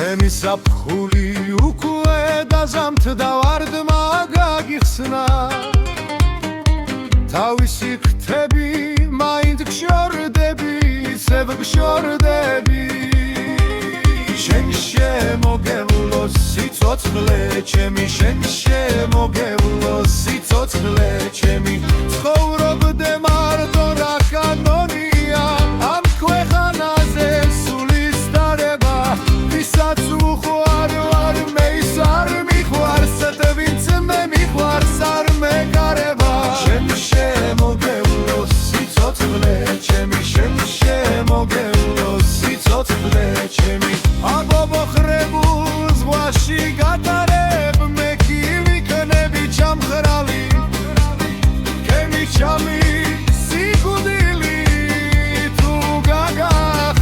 ჩემი საფხული უკვე დაზამთდა ვარდმა გაგიხსნა თავისი ფრთები მაინც გშორდები ისევ გშორდები შენ შემოგევლო სიცოცხლე ჩემი შენ შემოგევლო სიცოცხლე ჩემი ცხოვრობდე მარტო რა კანონია ამ ქვეყანაზე სულის დარება ვისაც უყვარ ვარ მე ის არ მიყვარს და ვინც მე მიყვარს არ მეკარება შენ შემოგევლო სიცოცხლე ჩემი შენ შემოგევლო სიცოცხლე ჩემი აბობოხრებულ ზღვაში გატარებ მე კი ვიქნები ჩამხრალი გემი ჩემი სიკვდილი თუ გაგახარებ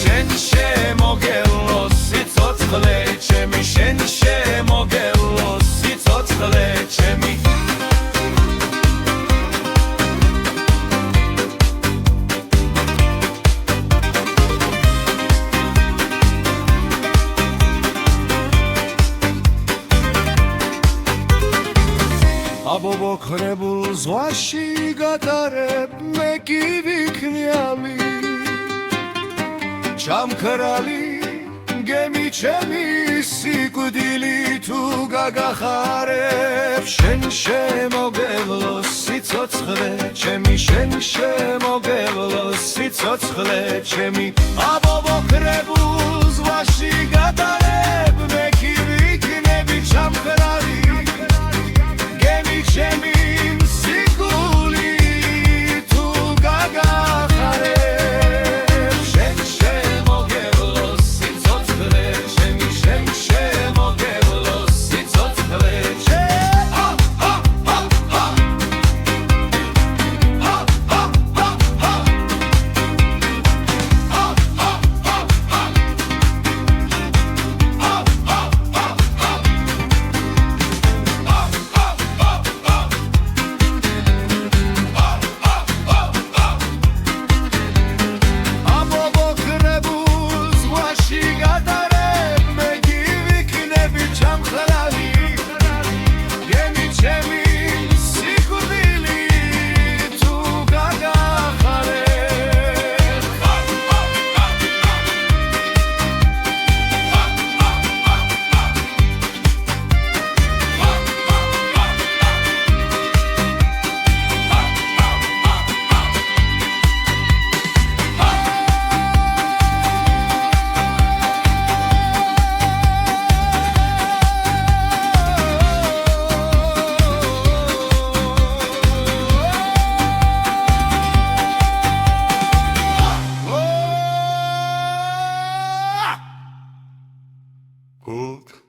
შენ შემოგევლო სიცოცხლე ჩემი შენ შემოგევლო სიცოცხლე ჩემი აბობოხრებულ ზღვაში გატარებ მე კი ვიქნიამი ჩამქრალი გემი ჩემი სიკვდილი თუ გაგახარებ შენ შემოგევლო სიცოცხლე ჩემი შენ შემოგევლო სიცოცხლე ჩემი აბობოხრებულ ზღვაში გატარებ მე კი ვიქნები ჩამქრალი ჩემი სიკვდილი თუ გაგახარებ შენ შემოგევლო სიცოცხლე ჩემი შენ შემოგევლო სიცოცხლე Good.